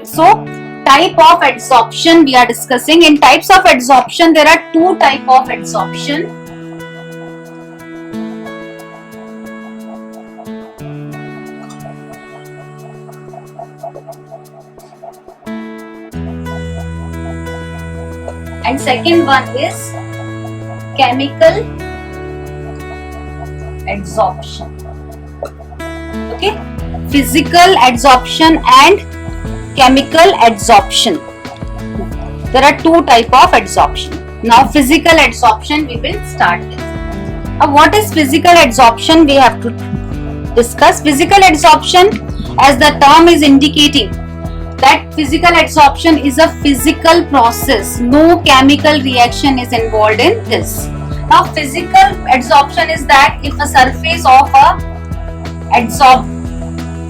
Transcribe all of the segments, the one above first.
So type of adsorption we are discussing. In types of adsorption, there are two type of adsorption. And second one is chemical adsorption. Okay, physical adsorption and chemical adsorption. There are two type of adsorption. Now physical adsorption we will start with. Now what is physical adsorption? We have to discuss. Physical adsorption, as the term is indicating, that physical adsorption is a physical process. No chemical reaction is involved in this. Now physical adsorption is that if a surface of a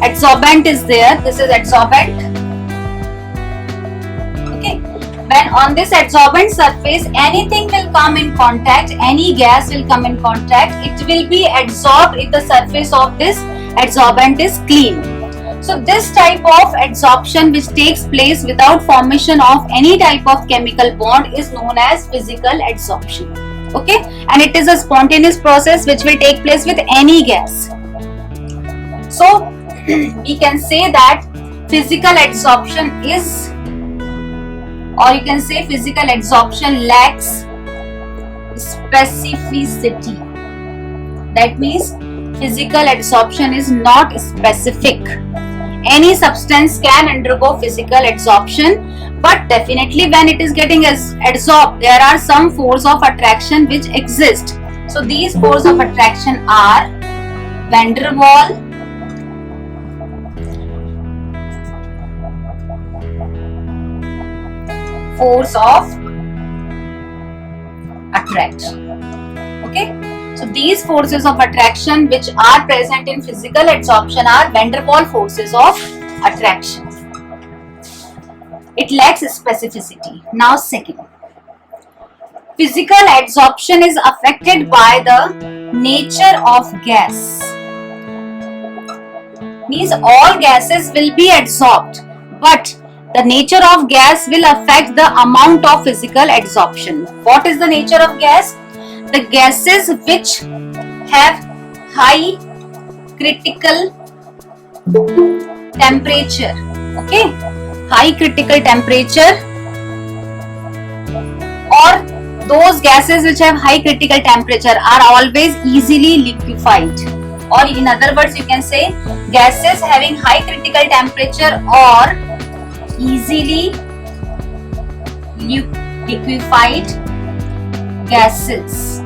adsorbent is there, this is adsorbent. Okay, when on this adsorbent surface anything will come in contact, any gas will come in contact, it will be adsorbed if the surface of this adsorbent is clean. So this type of adsorption which takes place without formation of any type of chemical bond is known as physical adsorption. Okay, and it is a spontaneous process which will take place with any gas. So we can say that physical adsorption is, or you can say physical adsorption lacks specificity. That means physical adsorption is not specific. Any substance can undergo physical adsorption, but definitely when it is getting adsorbed, there are some force of attraction which exist. So these force of attraction are van der Waals, force of attraction. Okay, so these forces of attraction which are present in physical adsorption are van der Waals forces of attraction. It lacks specificity. Now second, physical adsorption is affected by the nature of gas. Means all gases will be adsorbed, but the nature of gas will affect the amount of physical adsorption. What is the nature of gas? The gases which have high critical temperature. Okay, high critical temperature, or those gases which have high critical temperature are always easily liquefied. Or in other words, you can say gases having high critical temperature or easily liquefied gases.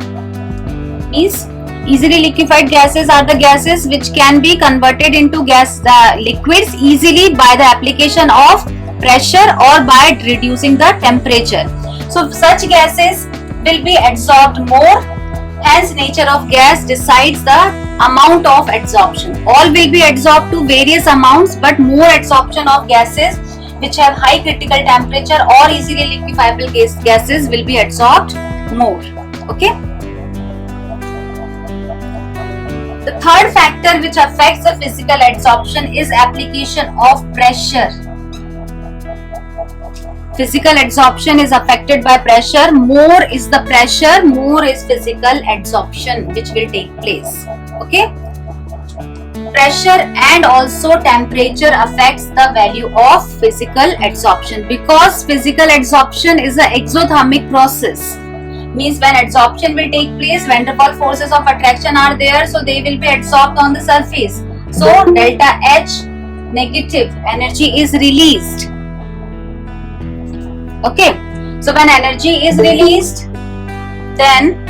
Means easily liquefied gases are the gases which can be converted into liquids easily by the application of pressure or by reducing the temperature. So such gases will be adsorbed more. Hence nature of gas decides the amount of adsorption. All will be adsorbed to various amounts, but more adsorption of gases which have high critical temperature or easily liquefiable gases will be adsorbed more. Okay. The third factor which affects the physical adsorption is application of pressure. Physical adsorption is affected by pressure. More is the pressure, more is physical adsorption which will take place. Okay. Pressure and also temperature affects the value of physical adsorption, because physical adsorption is an exothermic process. Means when adsorption will take place, van der Waals forces of attraction are there, so they will be adsorbed on the surface. So delta H negative energy is released. Okay, so when energy is released, then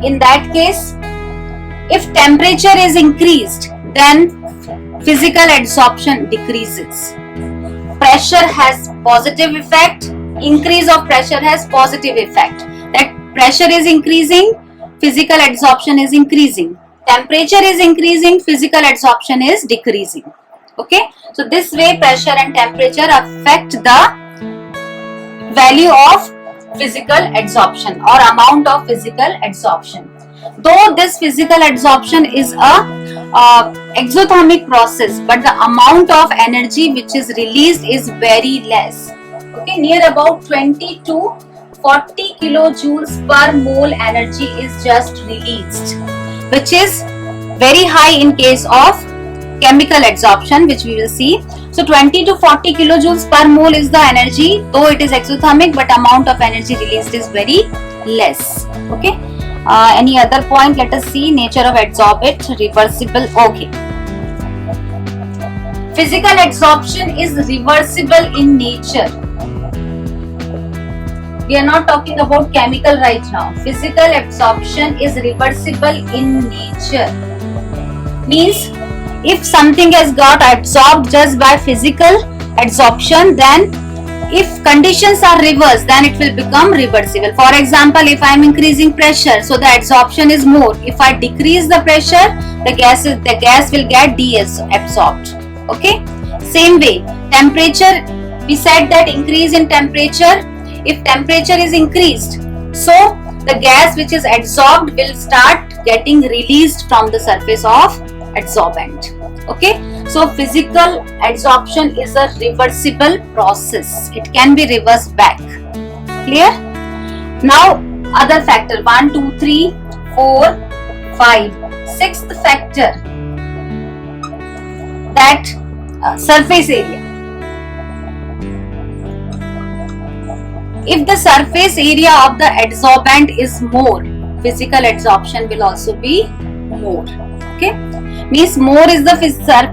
in that case, if temperature is increased, then physical adsorption decreases. Pressure has positive effect, increase of pressure has positive effect. That pressure is increasing, physical adsorption is increasing. Temperature is increasing, physical adsorption is decreasing. Okay, so this way pressure and temperature affect the value of physical adsorption or amount of physical adsorption. Though this physical adsorption is a exothermic process, but the amount of energy which is released is very less. Okay, near about 20 to 40 kilojoules per mole energy is just released, which is very high in case of chemical adsorption, which we will see. So 20 to 40 kilojoules per mole is the energy, though it is exothermic, but amount of energy released is very less. Okay. Any other point? Let us see. Nature of adsorbate, reversible. Okay. Physical adsorption is reversible in nature. We are not talking about chemical right now. Physical adsorption is reversible in nature. Means if something has got adsorbed just by physical adsorption, then if conditions are reversed, then it will become reversible. For example, if I am increasing pressure, so the adsorption is more. If I decrease the pressure, the gas will get deabsorbed. Okay. Same way, temperature. We said that increase in temperature. If temperature is increased, so the gas which is adsorbed will start getting released from the surface of adsorbent. Okay, so physical adsorption is a reversible process. It can be reversed back. Clear? Now other factor 1, 2, 3, 4, 5. Sixth factor, that surface area. If the surface area of the adsorbent is more, physical adsorption will also be more. Okay, means more is the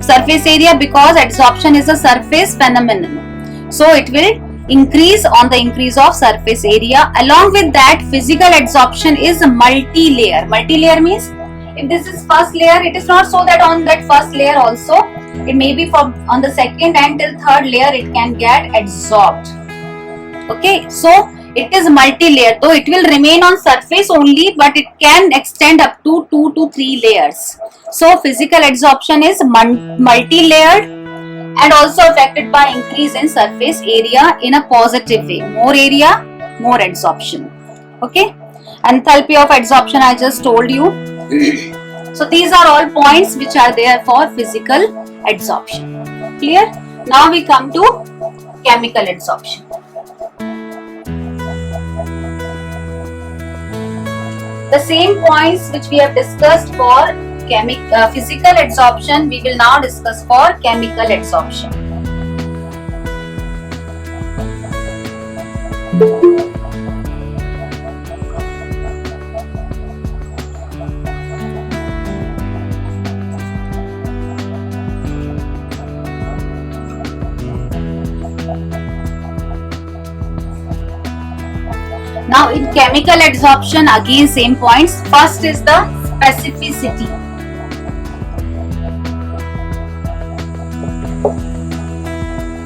surface area because adsorption is a surface phenomenon. So it will increase on the increase of surface area. Along with that, physical adsorption is multi-layer. Multi-layer means if this is first layer, it is not so that on that first layer also, it may be from on the second and till third layer it can get adsorbed. Okay, so it is multi-layer, though it will remain on surface only, but it can extend up to 2 to 3 layers. So physical adsorption is multi-layered and also affected by increase in surface area in a positive way. More area, more adsorption. Okay, enthalpy of adsorption I just told you. So these are all points which are there for physical adsorption. Clear? Now we come to chemical adsorption. The same points which we have discussed for physical adsorption, we will now discuss for chemical adsorption. Now in chemical adsorption, again same points. First is the specificity.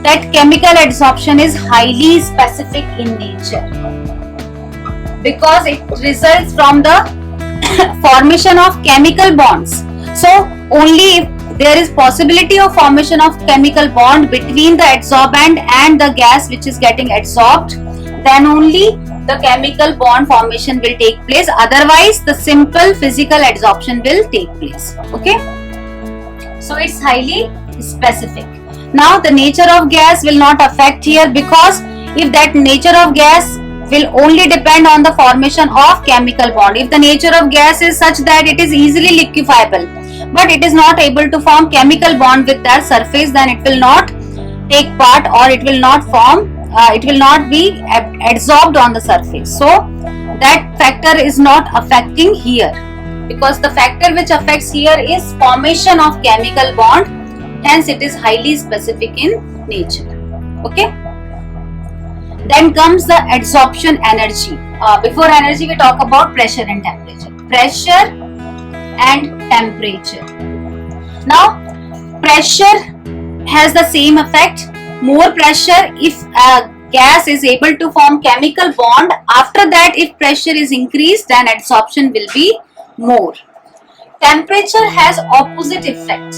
That chemical adsorption is highly specific in nature because it results from the formation of chemical bonds. So only if there is possibility of formation of chemical bond between the adsorbent and the gas which is getting adsorbed, then only the chemical bond formation will take place. Otherwise, the simple physical adsorption will take place. Okay, so it's highly specific. Now the nature of gas will not affect here, because if that nature of gas will only depend on the formation of chemical bond. If the nature of gas is such that it is easily liquefiable, but it is not able to form chemical bond with that surface, then it will not take part, or it will not form, it will not be adsorbed on the surface. So that factor is not affecting here, because the factor which affects here is formation of chemical bond. Hence it is highly specific in nature. Okay. Then comes the adsorption energy. Before energy we talk about pressure and temperature. Pressure and temperature. Now pressure has the same effect. More pressure, if a gas is able to form chemical bond, after that if pressure is increased, then adsorption will be more. Temperature has opposite effect.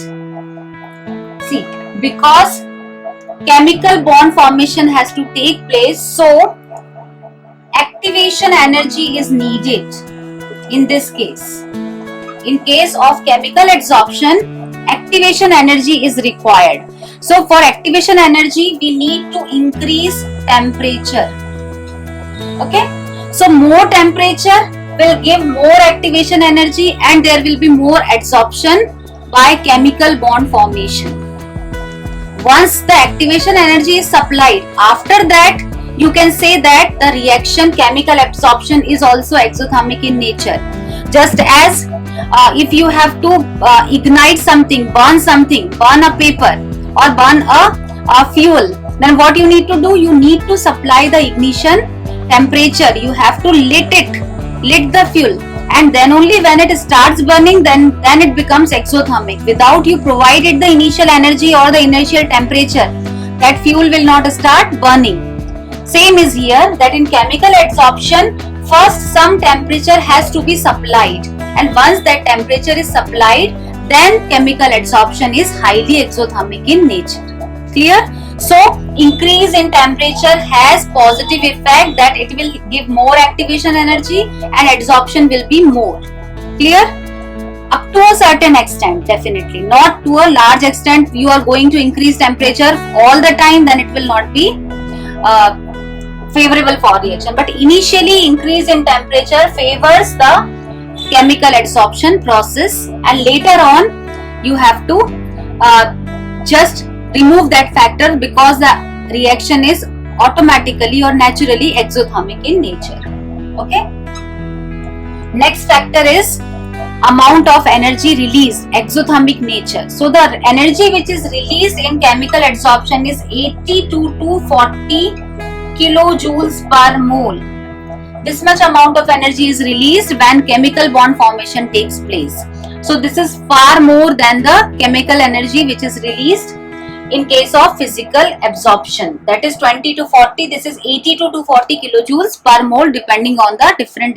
See, because chemical bond formation has to take place, so activation energy is needed in this case. In case of chemical adsorption, activation energy is required. So for activation energy, we need to increase temperature. Okay, so more temperature will give more activation energy and there will be more adsorption by chemical bond formation. Once the activation energy is supplied, after that you can say that the reaction chemical absorption is also exothermic in nature. Just as if you have to ignite something, burn a paper or burn a fuel, then what you need to do, you need to supply the ignition temperature. You have to lit the fuel, and then only when it starts burning, then it becomes exothermic. Without you provided the initial energy or the initial temperature, that fuel will not start burning. Same is here, that in chemical adsorption, first some temperature has to be supplied, and once that temperature is supplied, then chemical adsorption is highly exothermic in nature. Clear? So increase in temperature has positive effect, that it will give more activation energy and adsorption will be more. Clear? Up to a certain extent, definitely. Not to a large extent. You are going to increase temperature all the time, then it will not be favorable for reaction. But initially increase in temperature favors the chemical adsorption process, and later on you have to just remove that factor because the reaction is automatically or naturally exothermic in nature. Okay. Next factor is amount of energy released, exothermic nature. So the energy which is released in chemical adsorption is 80 to 240 kilojoules per mole. This much amount of energy is released when chemical bond formation takes place. So this is far more than the chemical energy which is released in case of physical absorption. That is 20 to 40, this is 80 to 240 kilojoules per mole, depending on the different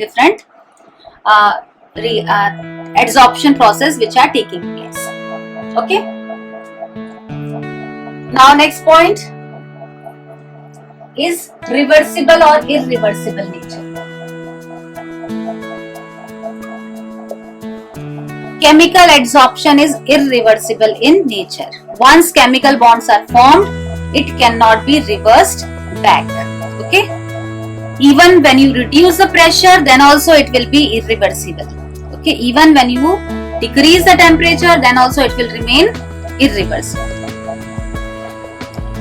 adsorption process which are taking place. Okay. Now next point is reversible or irreversible nature. Chemical adsorption is irreversible in nature. Once chemical bonds are formed, it cannot be reversed back. Okay. Even when you reduce the pressure, then also it will be irreversible. Okay. Even when you decrease the temperature, then also it will remain irreversible.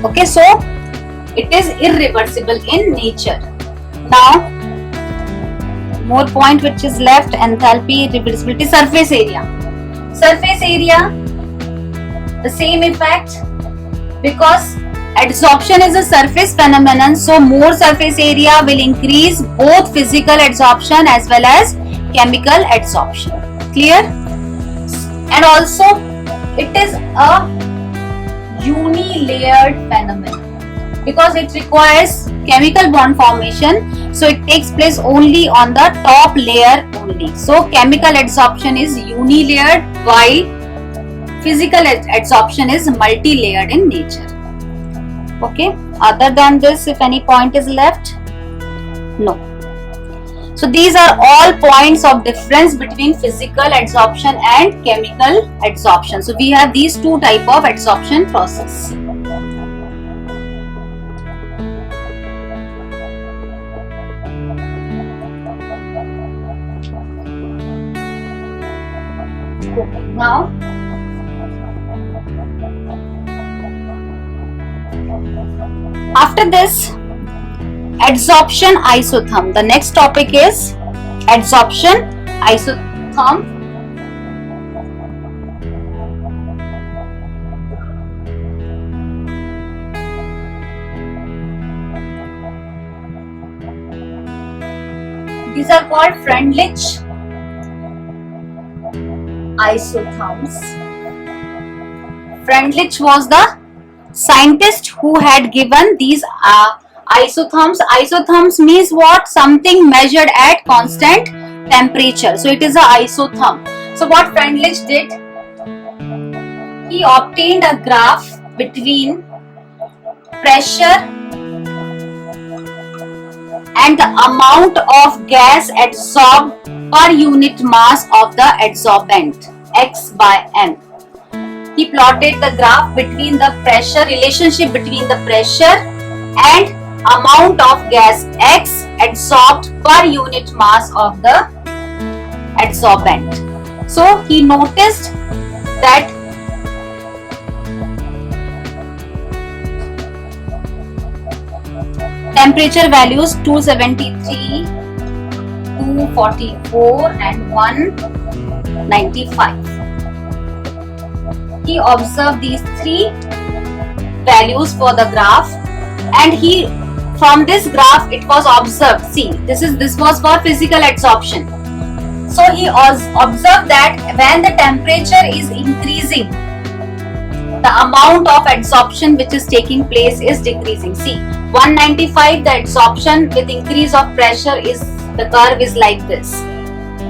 Okay. So it is irreversible in nature. Now, more point which is left: enthalpy, reversibility, surface area. Surface area, the same effect, because adsorption is a surface phenomenon, so more surface area will increase both physical adsorption as well as chemical adsorption. Clear? And also it is a unilayered phenomenon because it requires chemical bond formation, so it takes place only on the top layer only. So chemical adsorption is unilayered while physical adsorption is multi-layered in nature. Okay. Other than this, if any point is left, no. So these are all points of difference between physical adsorption and chemical adsorption. So we have these two type of adsorption process. Now, after this, adsorption isotherm. The next topic is adsorption isotherm. These are called Freundlich isotherms. Freundlich was the scientist who had given these isotherms. Isotherms means what? Something measured at constant temperature. So it is a isotherm. So what Freundlich did? He obtained a graph between pressure and the amount of gas adsorbed per unit mass of the adsorbent X by M. He plotted the graph between the pressure, relationship between the pressure and amount of gas X adsorbed per unit mass of the adsorbent. So he noticed that temperature values 273, 244 and 195. He observed these three values for the graph, and from this graph it was observed, see, this was for physical adsorption. So he observed that when the temperature is increasing, the amount of adsorption which is taking place is decreasing. See, 195, the adsorption with increase of pressure the curve is like this,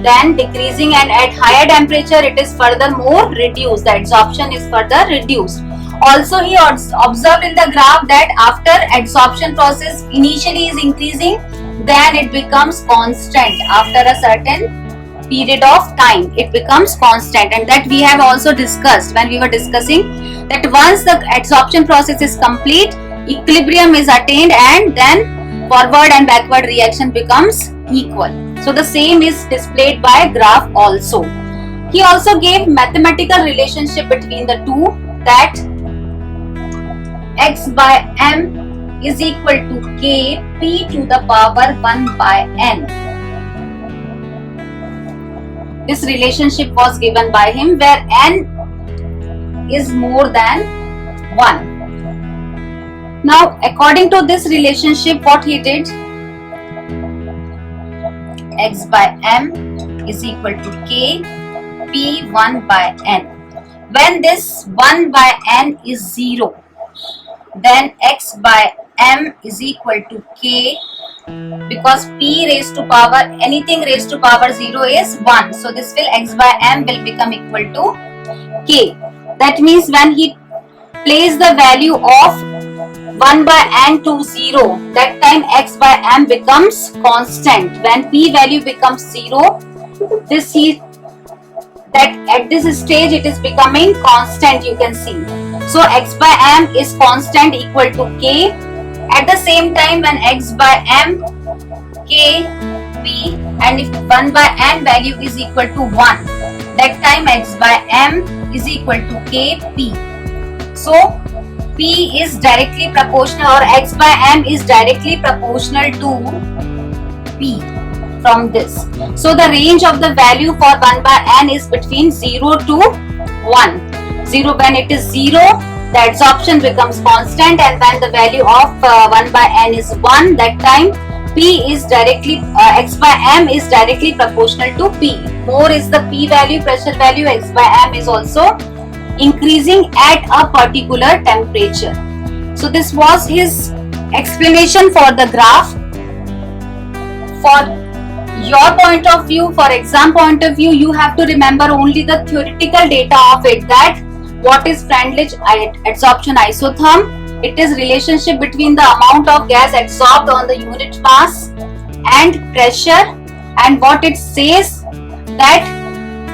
then decreasing, and at higher temperature it is furthermore reduced, the adsorption is further reduced. Also he observed in the graph that after adsorption process initially is increasing, then it becomes constant. After a certain period of time it becomes constant, and that we have also discussed when we were discussing that once the adsorption process is complete, equilibrium is attained, and then forward and backward reaction becomes equal. So the same is displayed by graph also. He also gave mathematical relationship between the two, that X by M is equal to K P to the power 1 by N. This relationship was given by him where N is more than 1. Now according to this relationship, what he did, X by M is equal to K P 1 by N. When this 1 by N is 0, then X by M is equal to K, because P raised to power, anything raised to power 0 is 1. So this will, X by M will become equal to K. That means when he placed the value of 1 by N to 0, that time X by M becomes constant. When P value becomes 0, that at this stage it is becoming constant, you can see. So X by M is constant equal to K. At the same time, when X by M, K, P, and if 1 by N value is equal to 1, that time X by M is equal to K, P. So P is directly proportional, or X by M is directly proportional to P from this. So the range of the value for 1 by N is between 0 to 1. 0, when it is 0, the adsorption becomes constant, and when the value of 1 by N is 1, that time P is directly, X by M is directly proportional to P. More is the P value, pressure value, X by M is also increasing at a particular temperature. So this was his explanation for the graph. For your point of view, for exam point of view, you have to remember only the theoretical data of it, that what is Freundlich adsorption isotherm. It is relationship between the amount of gas adsorbed on the unit mass and pressure, and what it says that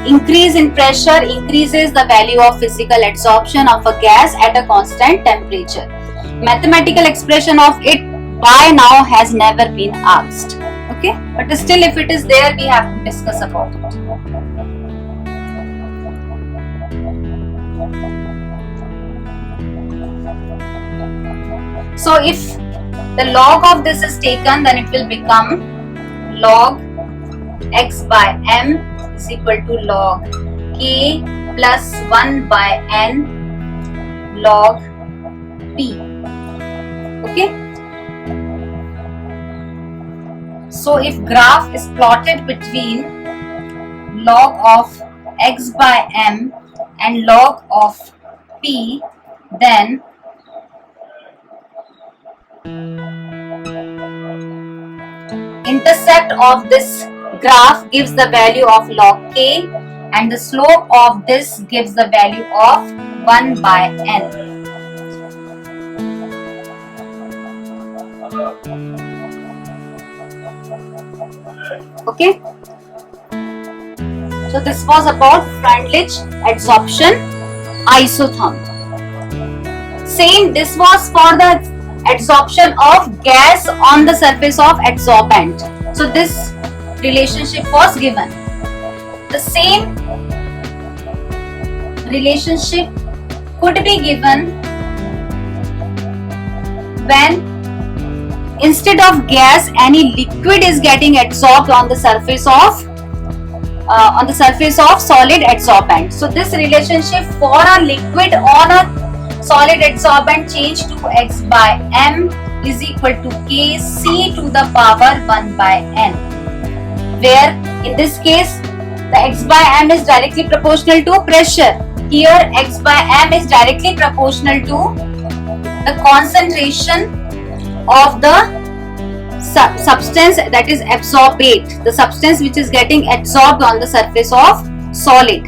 increase in pressure increases the value of physical adsorption of a gas at a constant temperature. Mathematical expression of it by now has never been asked. Okay, but still if it is there, we have to discuss about it. So if the log of this is taken, then it will become log X by M is equal to log K plus 1 by N log P. Okay. So if graph is plotted between log of X by M and log of P, then intercept of this graph gives the value of log K, and the slope of this gives the value of 1 by N. Okay. So this was about Freundlich adsorption isotherm. Same, this was for the adsorption of gas on the surface of adsorbent. So this relationship was given. The same relationship could be given when instead of gas any liquid is getting adsorbed on the surface of solid adsorbent. So this relationship for a liquid on a solid adsorbent change to x by m is equal to k c to the power 1 by n, where in this case the x by m is directly proportional to pressure. Here x by m is directly proportional to the concentration of the substance, that is absorbate, the substance which is getting absorbed on the surface of solid,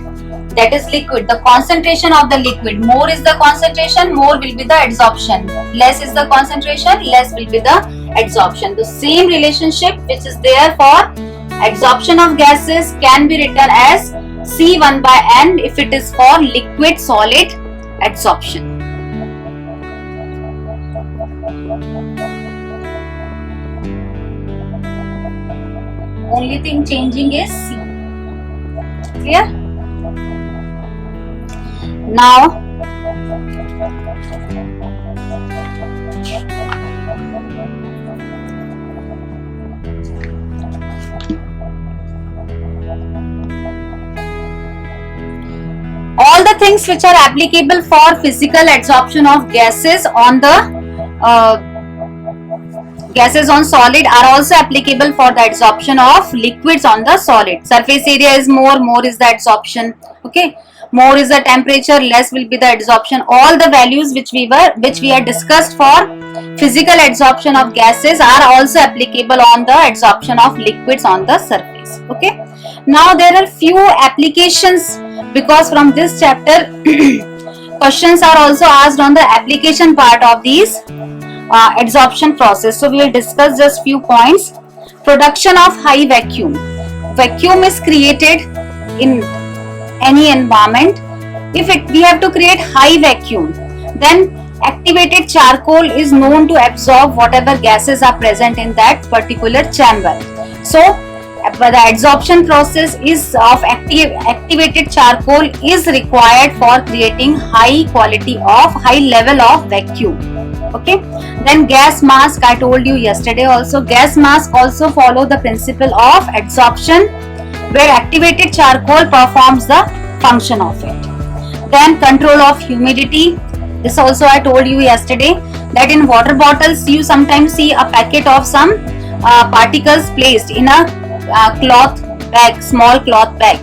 that is liquid. The concentration of the liquid, more is the concentration, more will be the adsorption. Less is the concentration, less will be the adsorption. The same relationship which is there for adsorption of gases can be written as C1 by N if it is for liquid solid adsorption. Only thing changing is C. Clear? Now all the things which are applicable for physical adsorption of gases on the gases on solid are also applicable for the adsorption of liquids on the solid. Surface area is more is the adsorption. Okay, more is the temperature, less will be the adsorption. All the values which we are discussed for physical adsorption of gases are also applicable on the adsorption of liquids on the surface. Okay, now there are few applications, because from this chapter questions are also asked on the application part of these adsorption process. So we will discuss just few points. Production of high vacuum. Vacuum is created in any environment. If we have to create high vacuum, then activated charcoal is known to absorb whatever gases are present in that particular chamber. So the adsorption process is of activated charcoal is required for creating high level of vacuum. Okay, then gas mask, I told you yesterday also, gas mask also follow the principle of adsorption, where activated charcoal performs the function of it. Then control of humidity, this also I told you yesterday, that in water bottles you sometimes see a packet of some particles placed in a cloth bag, small cloth bag.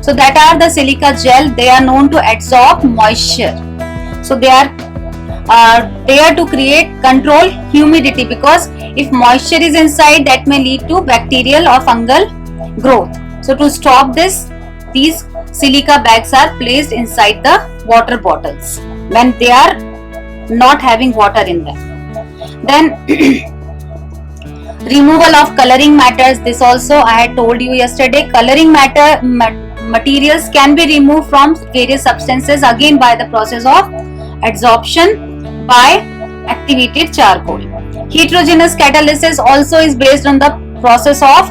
So that are the silica gel, they are known to adsorb moisture. So they are there to control humidity, because if moisture is inside, that may lead to bacterial or fungal growth. So to stop this, these silica bags are placed inside the water bottles when they are not having water in them. Then removal of coloring matters, this also I had told you yesterday. Coloring materials can be removed from various substances again by the process of adsorption by activated charcoal. Heterogeneous catalysis also is based on the process of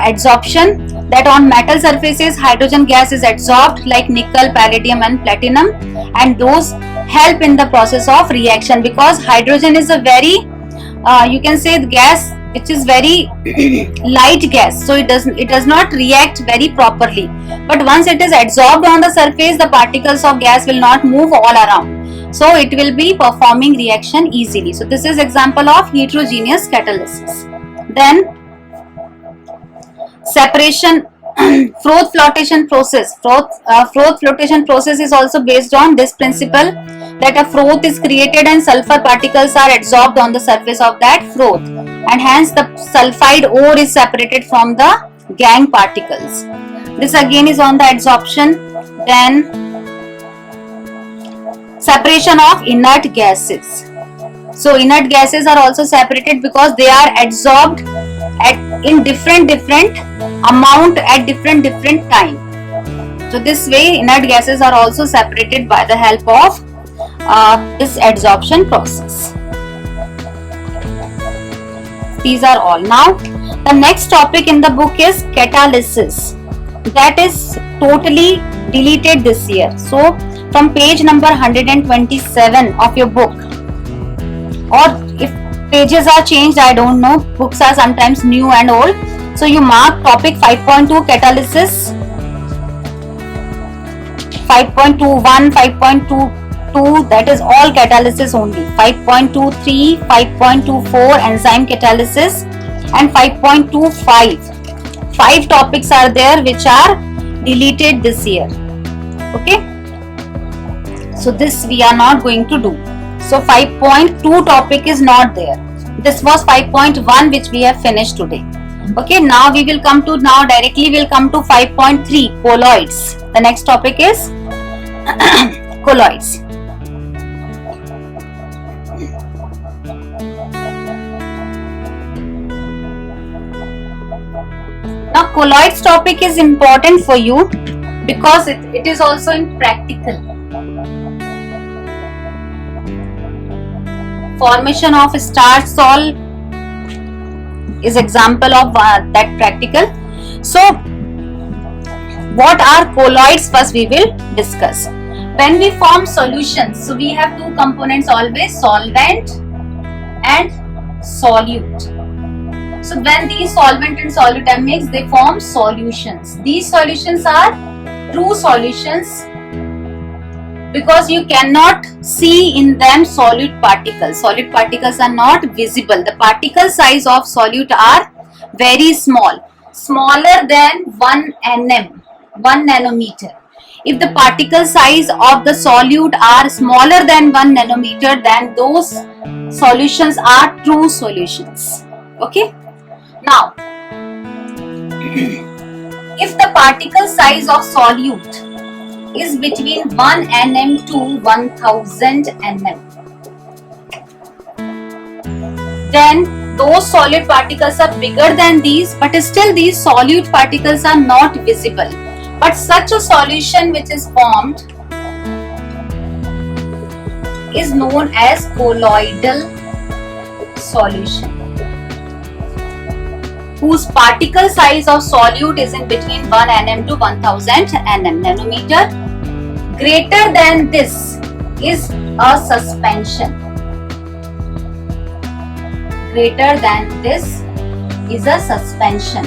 adsorption, that on metal surfaces hydrogen gas is adsorbed like nickel, palladium and platinum, and those help in the process of reaction, because hydrogen is a very you can say the gas which is very light gas, so it does not react very properly, but once it is adsorbed on the surface, the particles of gas will not move all around, so it will be performing reaction easily. So this is example of heterogeneous catalysis. Then separation froth flotation process. Froth flotation process is also based on this principle, that a froth is created and sulfur particles are adsorbed on the surface of that froth, and hence the sulfide ore is separated from the gangue particles. This again is on the adsorption. Then separation of inert gases. So inert gases are also separated because they are adsorbed in different amount at different time. So this way inert gases are also separated by the help of this adsorption process. These are all. Now the next topic in the book is catalysis. That is totally deleted this year. So from page number 127 of your book, or if pages are changed, I don't know, books are sometimes new and old, so you mark topic 5.2 catalysis, 5.21, 5.22, that is all catalysis only, 5.23, 5.24 enzyme catalysis, and 5.25. 5 topics are there which are deleted this year. Okay, so this we are not going to do. So 5.2 topic is not there. This was 5.1 which we have finished today. Okay, now we will come to, now directly we will come to 5.3 colloids. The next topic is colloids. Now colloids topic is important for you because it is also in practical. Formation of starch sol is example of that practical. So what are colloids? First we will discuss. When we form solutions, so we have two components always, solvent and solute. So when these solvent and solute are mixed, they form solutions. These solutions are true solutions because you cannot see in them solute particles. Solute particles are not visible. The particle size of solute are very small, smaller than 1 nm, 1 nanometer. If the particle size of the solute are smaller than 1 nanometer, then those solutions are true solutions. Okay. Now, if the particle size of solute is between 1 nm to 1000 nm, then those solid particles are bigger than these, but still these solute particles are not visible. But such a solution which is formed is known as colloidal solution, whose particle size of solute is in between 1 nm to 1000 nanometer. Greater than this is a suspension. Greater than this is a suspension.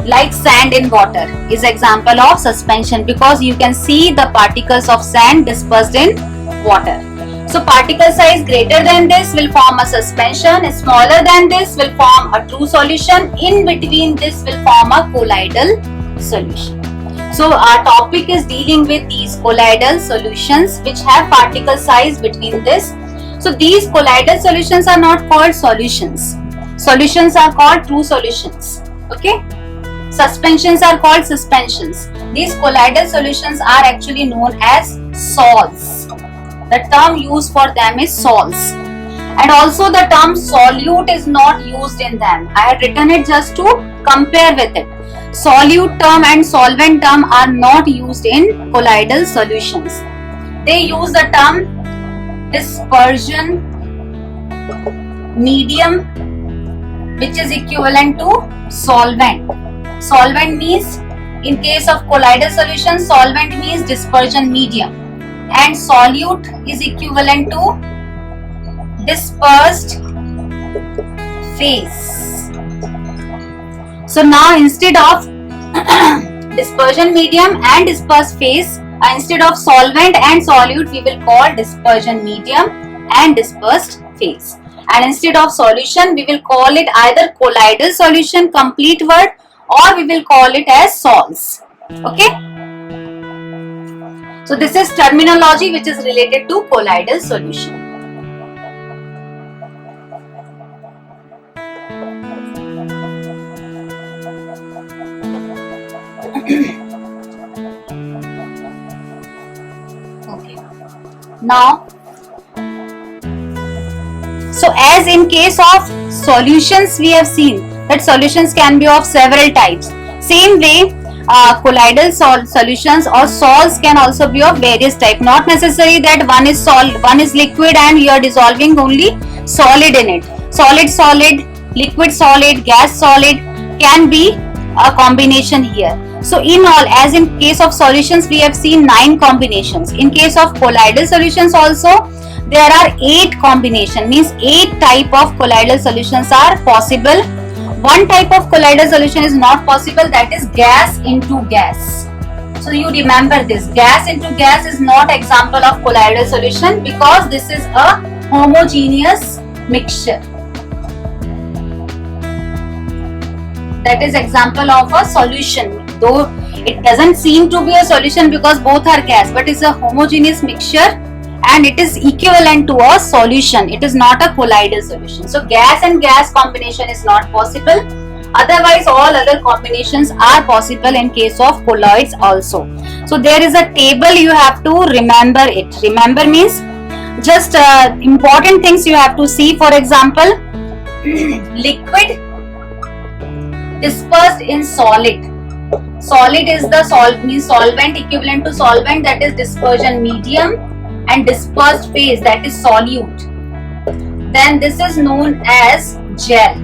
Like sand in water is example of suspension, because you can see the particles of sand dispersed in water. So particle size greater than this will form a suspension, smaller than this will form a true solution, in between this will form a colloidal solution. So our topic is dealing with these colloidal solutions which have particle size between this. So these colloidal solutions are not called solutions. Solutions are called true solutions. Okay. Suspensions are called suspensions. These colloidal solutions are actually known as sols. The term used for them is sols. And also the term solute is not used in them. I had written it just to compare with it. Solute term and solvent term are not used in colloidal solutions. They use the term dispersion medium, which is equivalent to solvent. Solvent means, in case of colloidal solution, solvent means dispersion medium, and solute is equivalent to dispersed phase. So now instead of dispersion medium and dispersed phase, instead of solvent and solute, we will call dispersion medium and dispersed phase. And instead of solution, we will call it either colloidal solution, complete word, or we will call it as sols. Okay. So this is terminology which is related to colloidal solution. Okay. Now, so as in case of solutions, we have seen that solutions can be of several types. Same way, colloidal solutions or salts can also be of various type. Not necessary that one is liquid and you are dissolving only solid in it. Solid, liquid solid, gas solid can be a combination here. So in all, as in case of solutions, we have seen 9 combinations. In case of colloidal solutions also, there are 8 combination, means 8 type of colloidal solutions are possible. One type of colloidal solution is not possible, that is gas into gas. So you remember this, gas into gas is not example of colloidal solution because this is a homogeneous mixture. That is example of a solution, though it doesn't seem to be a solution because both are gas, but it's a homogeneous mixture and it is equivalent to a solution. It is not a colloidal solution. So gas and gas combination is not possible. Otherwise all other combinations are possible in case of colloids also. So there is a table, you have to remember it. Remember means just important things you have to see. For example, liquid dispersed in solid. Solid is the solvent equivalent to solvent, that is dispersion medium, and dispersed phase, that is solute. Then this is known as gel.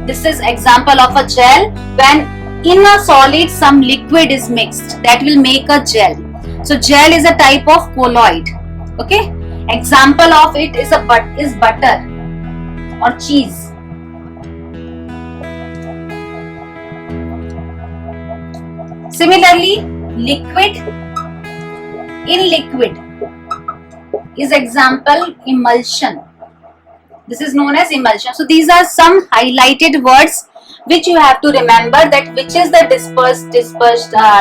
This is example of a gel. When in a solid some liquid is mixed, that will make a gel. So gel is a type of colloid. Okay. Example of it is butter or cheese. Similarly, liquid in liquid is example emulsion. This is known as emulsion. So these are some highlighted words which you have to remember, that which is the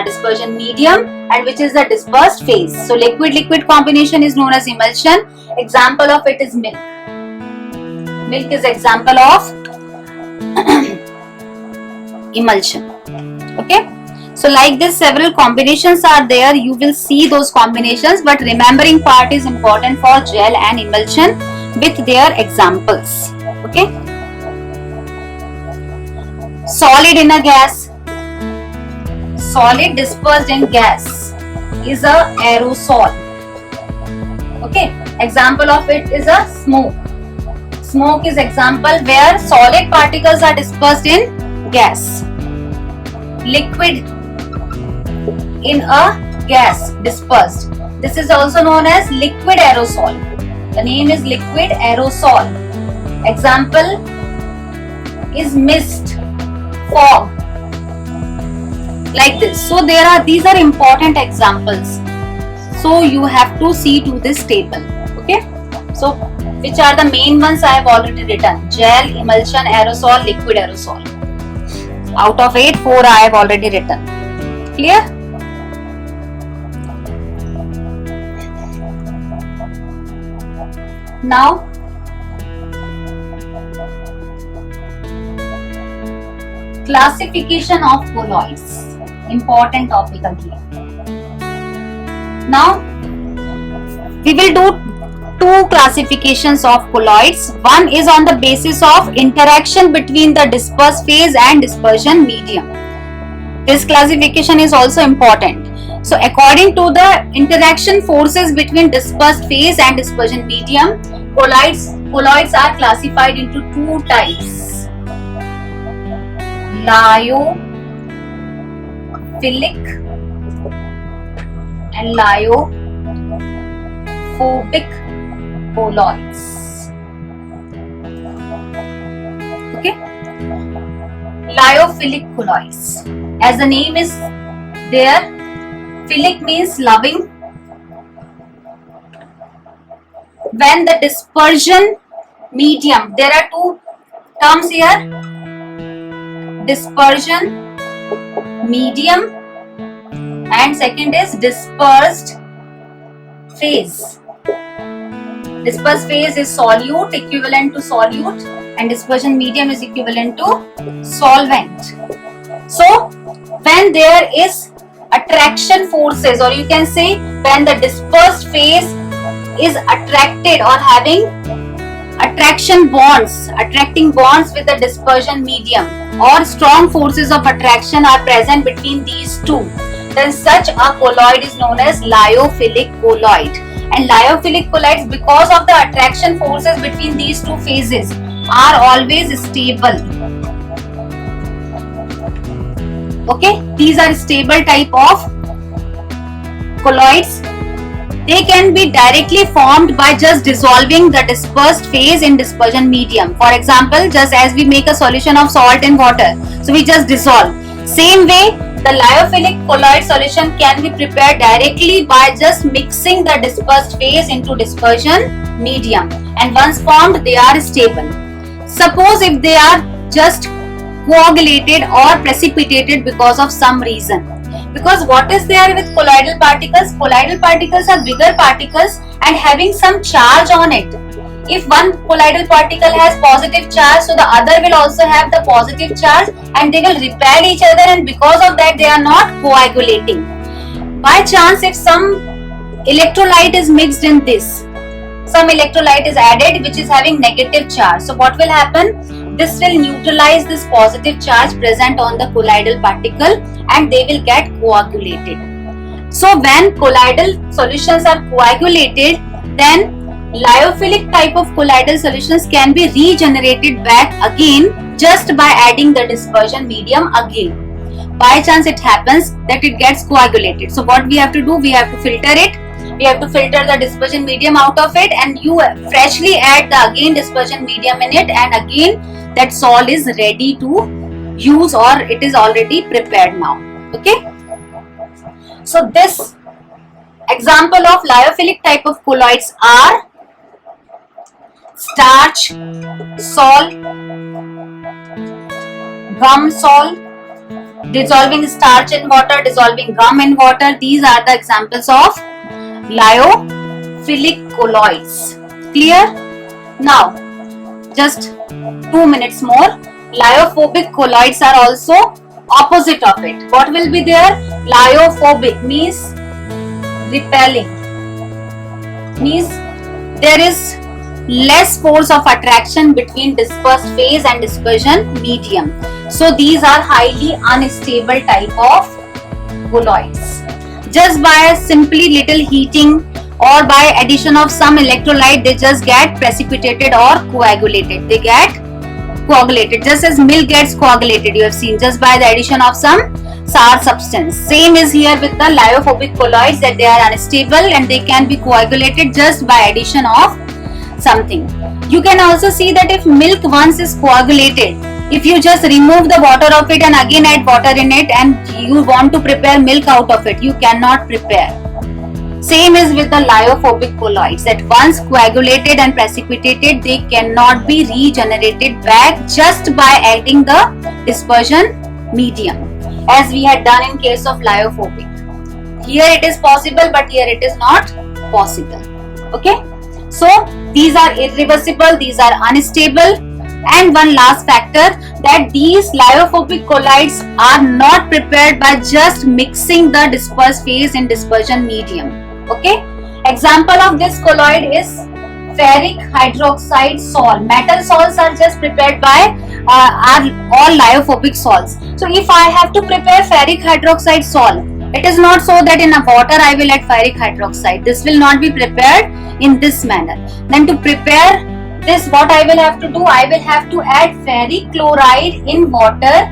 dispersion medium and which is the dispersed phase. So liquid combination is known as emulsion. Example of it is milk. Milk is example of emulsion. Okay. So like this several combinations are there, you will see those combinations, but remembering part is important for gel and emulsion with their examples. Okay. Solid in a gas. Solid dispersed in gas is a aerosol. Okay. Example of it is a smoke. Smoke is example where solid particles are dispersed in gas. Liquid in a gas dispersed. This is also known as liquid aerosol. The name is liquid aerosol. Example is mist, fog, like this. So these are important examples. So you have to see to this table. Okay. So which are the main ones I have already written? Gel, emulsion, aerosol, liquid aerosol. Out of 8, 4 I have already written. Clear? Now classification of colloids, important topic again. Now we will do 2 classifications of colloids. One is on the basis of interaction between the dispersed phase and dispersion medium. This classification is also important. So according to the interaction forces between dispersed phase and dispersion medium, colloids are classified into 2 types: lyophilic and lyophobic colloids. Okay. Lyophilic colloids, as the name is there, philic means loving. When the dispersion medium, there are 2 terms here: dispersion medium and second is dispersed phase. Dispersed phase is solute, equivalent to solute, and dispersion medium is equivalent to solvent. So when there is attraction forces, or you can say when the dispersed phase is attracted or having attracting bonds with the dispersion medium, or strong forces of attraction are present between these two, then such a colloid is known as lyophilic colloid. And lyophilic colloids, because of the attraction forces between these two phases, are always stable. Okay, these are stable type of colloids. They can be directly formed by just dissolving the dispersed phase in dispersion medium. For example, just as we make a solution of salt in water, so we just dissolve. Same way, the lyophilic colloid solution can be prepared directly by just mixing the dispersed phase into dispersion medium, and once formed, they are stable. Suppose if they are just coagulated or precipitated because of some reason. Because what is there with colloidal particles? Colloidal particles are bigger particles and having some charge on it. If one colloidal particle has positive charge, so the other will also have the positive charge, and they will repel each other, and because of that they are not coagulating. By chance, if some electrolyte is mixed in this, some electrolyte is added which is having negative charge, so what will happen? This will neutralize this positive charge present on the colloidal particle, and they will get coagulated. So when colloidal solutions are coagulated, then lyophilic type of colloidal solutions can be regenerated back again just by adding the dispersion medium again. By chance it happens that it gets coagulated. So what we have to do? We have to filter it. We have to filter the dispersion medium out of it, and you freshly add the again dispersion medium in it, and again that salt is ready to use, or it is already prepared now. Okay. So this example of lyophilic type of colloids are starch, salt, gum salt, dissolving starch in water, dissolving gum in water. These are the examples of lyophilic colloids. Clear? Now, just 2 minutes more. Lyophobic colloids are also opposite of it. What will be there? Lyophobic means repelling. Means there is less force of attraction between dispersed phase and dispersion medium. So these are highly unstable type of colloids. Just by simply little heating or by addition of some electrolyte, they just get precipitated or coagulated. They get coagulated just as milk gets coagulated. You have seen just by the addition of some sour substance. Same is here with the lyophobic colloids, that they are unstable and they can be coagulated just by addition of something. You can also see that if milk once is coagulated, if you just remove the water of it and again add water in it and you want to prepare milk out of it, you cannot prepare. Same is with the lyophobic colloids, that once coagulated and precipitated, they cannot be regenerated back just by adding the dispersion medium, as we had done in case of lyophobic. Here it is possible, but here it is not possible. Okay. So these are irreversible, these are unstable. And one last factor, that these lyophobic colloids are not prepared by just mixing the dispersed phase in dispersion medium. Okay. Example of this colloid is ferric hydroxide salt. Metal salts are just prepared by are all lyophobic salts. So if I have to prepare ferric hydroxide salt, it is not so that in a water I will add ferric hydroxide. This will not be prepared in this manner. Then to prepare this, what I will have to do? I will have to add ferric chloride in water,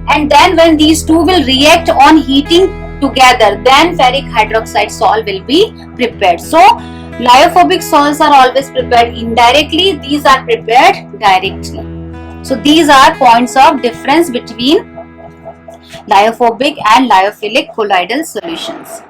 and then when these two will react on heating together, then ferric hydroxide salt will be prepared. So lyophobic salts are always prepared indirectly. These are prepared directly. So these are points of difference between lyophobic and lyophilic colloidal solutions.